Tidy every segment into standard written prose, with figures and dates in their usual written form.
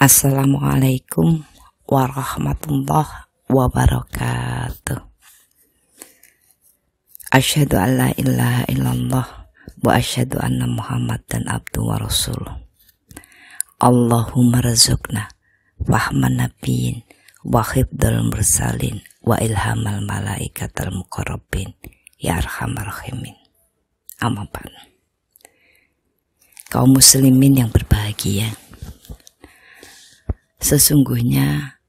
Assalamualaikum warahmatullahi wabarakatuh. Asyhadu an la ilaha illallah wa asyhadu anna Muhammadan abduhu wa rasuluh. Allahumma razuqna fahman nabiyyin wa hifdzal mursalin wa ilhamal malaikatal muqarrabin ya arhamar rahimin. Amma ba'd. Kaum muslimin yang berbahagia, sesungguhnya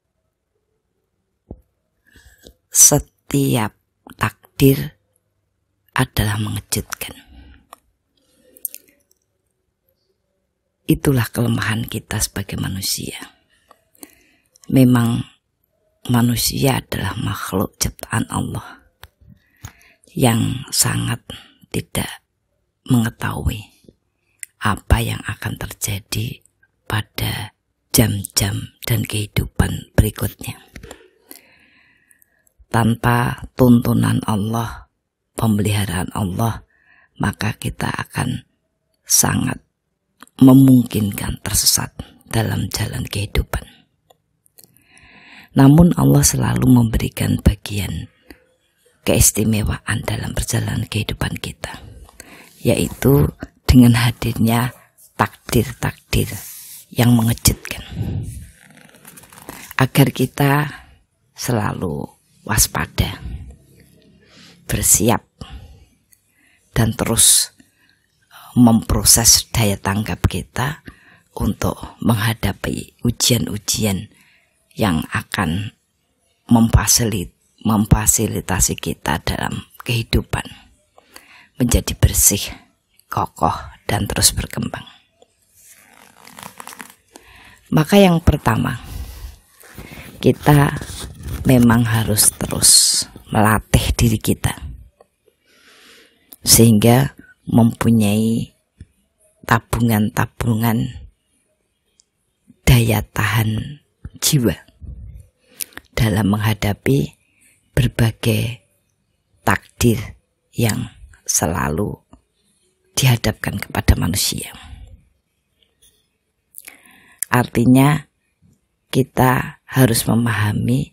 setiap takdir adalah mengejutkan. Itulah kelemahan kita sebagai manusia. Memang manusia adalah makhluk ciptaan Allah yang sangat tidak mengetahui apa yang akan terjadi pada jam-jam dan kehidupan berikutnya. Tanpa tuntunan Allah, pemeliharaan Allah, maka kita akan sangat memungkinkan tersesat dalam jalan kehidupan. Namun Allah selalu memberikan bagian keistimewaan dalam perjalanan kehidupan kita, yaitu dengan hadirnya takdir-takdir yang mengejutkan, agar kita selalu waspada, bersiap, dan terus memproses daya tanggap kita untuk menghadapi ujian-ujian yang akan memfasilitasi kita dalam kehidupan menjadi bersih, kokoh, dan terus berkembang. Maka yang pertama, kita memang harus terus melatih diri kita sehingga mempunyai tabungan-tabungan daya tahan jiwa dalam menghadapi berbagai takdir yang selalu dihadapkan kepada manusia. Artinya kita harus memahami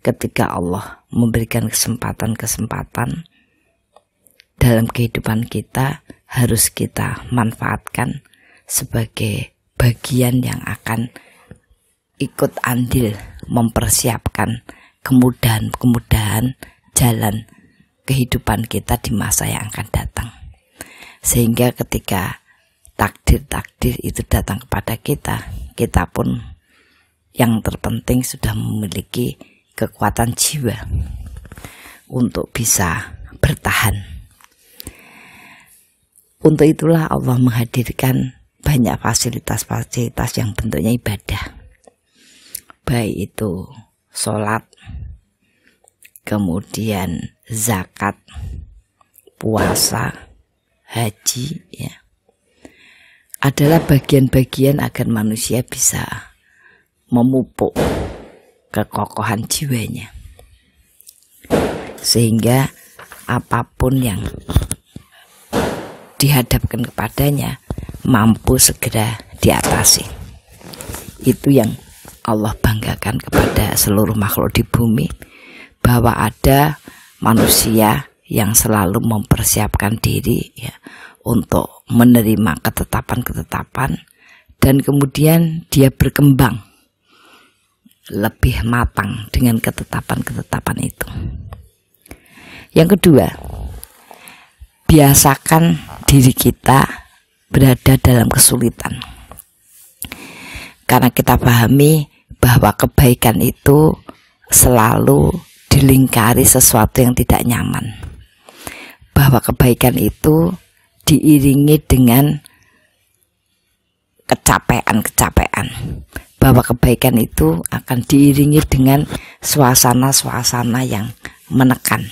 ketika Allah memberikan kesempatan-kesempatan dalam kehidupan kita, harus kita manfaatkan sebagai bagian yang akan ikut andil mempersiapkan kemudahan-kemudahan jalan kehidupan kita di masa yang akan datang. Sehingga ketika takdir-takdir itu datang kepada kita, kita pun yang terpenting sudah memiliki kekuatan jiwa untuk bisa bertahan. Untuk itulah Allah menghadirkan banyak fasilitas-fasilitas yang bentuknya ibadah, baik itu sholat, kemudian zakat, puasa, haji, ya, adalah bagian-bagian agar manusia bisa memupuk kekokohan jiwanya, sehingga apapun yang dihadapkan kepadanya mampu segera diatasi. Itu yang Allah banggakan kepada seluruh makhluk di bumi, bahwa ada manusia yang selalu mempersiapkan diri, ya, untuk menerima ketetapan-ketetapan, dan kemudian dia berkembang lebih matang dengan ketetapan-ketetapan itu. Yang kedua, biasakan diri kita berada dalam kesulitan, karena kita pahami bahwa kebaikan itu selalu dilingkari sesuatu yang tidak nyaman, bahwa kebaikan itu diiringi dengan kecapean-kecapean, bahwa kebaikan itu akan diiringi dengan suasana-suasana yang menekan.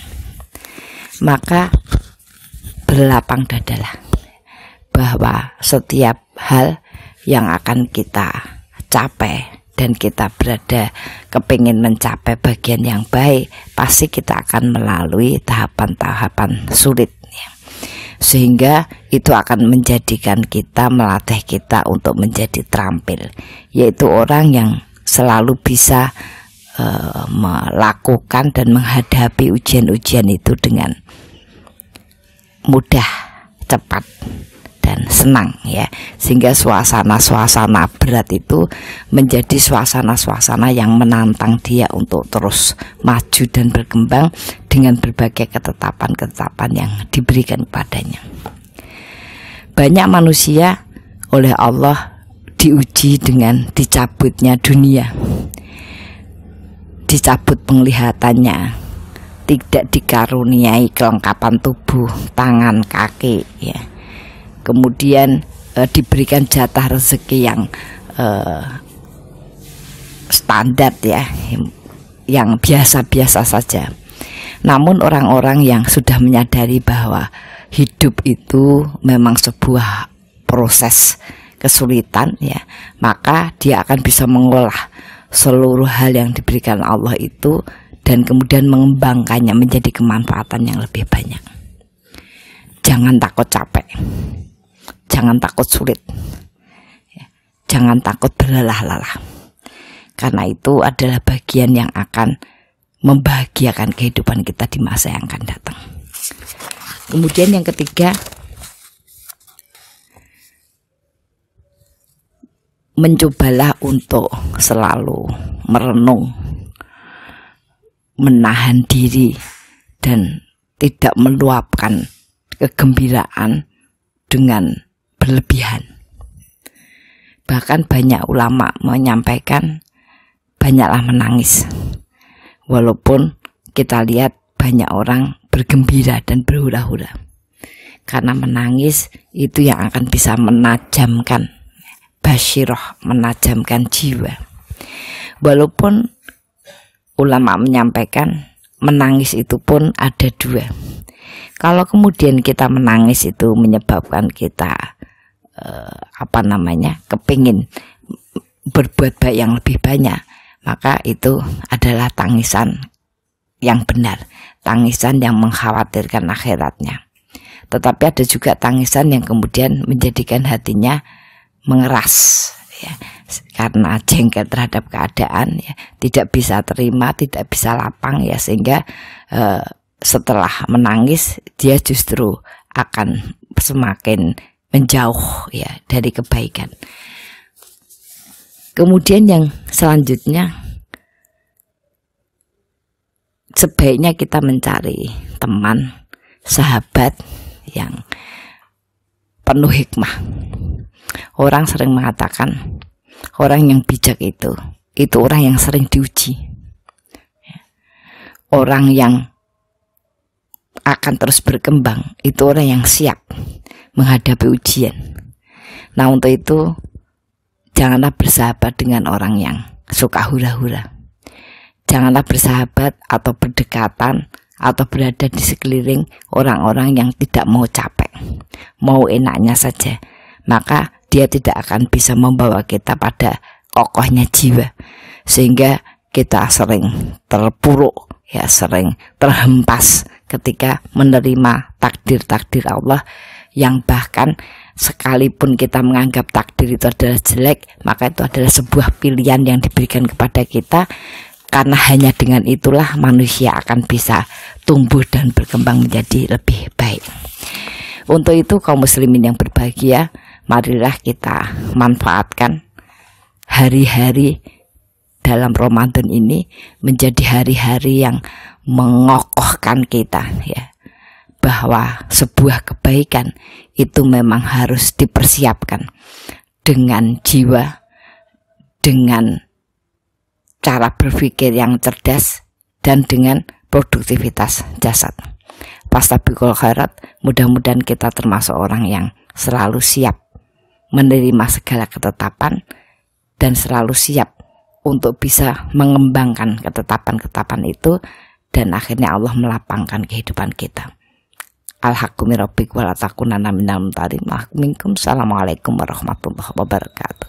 Maka berlapang dadalah bahwa setiap hal yang akan kita capai dan kita berada kepingin mencapai bagian yang baik, pasti kita akan melalui tahapan-tahapan sulit, ya. sehingga itu akan menjadikan kita, melatih kita untuk menjadi terampil, yaitu orang yang selalu bisa melakukan dan menghadapi ujian-ujian itu dengan mudah, cepat, dan senang ya, sehingga suasana-suasana berat itu menjadi suasana-suasana yang menantang dia untuk terus maju dan berkembang dengan berbagai ketetapan-ketetapan yang diberikan padanya. Banyak manusia oleh Allah diuji dengan dicabutnya dunia, dicabut penglihatannya, tidak dikaruniai kelengkapan tubuh, tangan, kaki ya. Kemudian diberikan jatah rezeki yang standar ya, yang biasa-biasa saja. Namun orang-orang yang sudah menyadari bahwa hidup itu memang sebuah proses kesulitan ya, maka dia akan bisa mengolah seluruh hal yang diberikan Allah itu dan kemudian mengembangkannya menjadi kemanfaatan yang lebih banyak. Jangan takut capek, jangan takut sulit, jangan takut berlelah-lelah, karena itu adalah bagian yang akan membahagiakan kehidupan kita di masa yang akan datang. Kemudian yang ketiga, mencobalah untuk selalu merenung, menahan diri, dan tidak meluapkan kegembiraan dengan berlebihan. Bahkan banyak ulama menyampaikan banyaklah menangis, walaupun kita lihat banyak orang bergembira dan berhura-hura, karena menangis itu yang akan bisa menajamkan basyiroh, menajamkan jiwa. Walaupun ulama menyampaikan menangis itu pun ada dua. Kalau kemudian kita menangis itu menyebabkan kita kepingin berbuat baik yang lebih banyak, maka itu adalah tangisan yang benar, tangisan yang mengkhawatirkan akhiratnya. Tetapi ada juga tangisan yang kemudian menjadikan hatinya mengeras ya, karena jengkel terhadap keadaan ya, tidak bisa terima, tidak bisa lapang ya, sehingga setelah menangis dia justru akan semakin menjauh ya dari kebaikan. Kemudian yang selanjutnya, sebaiknya kita mencari teman, sahabat yang penuh hikmah. Orang sering mengatakan orang yang bijak itu orang yang sering diuji, orang yang akan terus berkembang itu orang yang siap menghadapi ujian. Nah, untuk itu janganlah bersahabat dengan orang yang suka hura-hura. Janganlah bersahabat atau berdekatan atau berada di sekeliling orang-orang yang tidak mau capek, mau enaknya saja. Maka dia tidak akan bisa membawa kita pada kokohnya jiwa, sehingga kita sering terpuruk ya, sering terhempas ketika menerima takdir-takdir Allah, yang bahkan sekalipun kita menganggap takdir itu adalah jelek, maka itu adalah sebuah pilihan yang diberikan kepada kita, karena hanya dengan itulah manusia akan bisa tumbuh dan berkembang menjadi lebih baik. Untuk itu kaum muslimin yang berbahagia, marilah kita manfaatkan hari-hari dalam Ramadan ini menjadi hari-hari yang mengokohkan kita ya, bahwa sebuah kebaikan itu memang harus dipersiapkan dengan jiwa, dengan cara berpikir yang cerdas, dan dengan produktivitas jasad. Fastabiqul khairat, mudah-mudahan kita termasuk orang yang selalu siap menerima segala ketetapan dan selalu siap untuk bisa mengembangkan ketetapan-ketetapan itu, dan akhirnya Allah melapangkan kehidupan kita. Al-haqqu min rabbik wa la takunanna minal mumtarin. Assalamualaikum warahmatullahi wabarakatuh.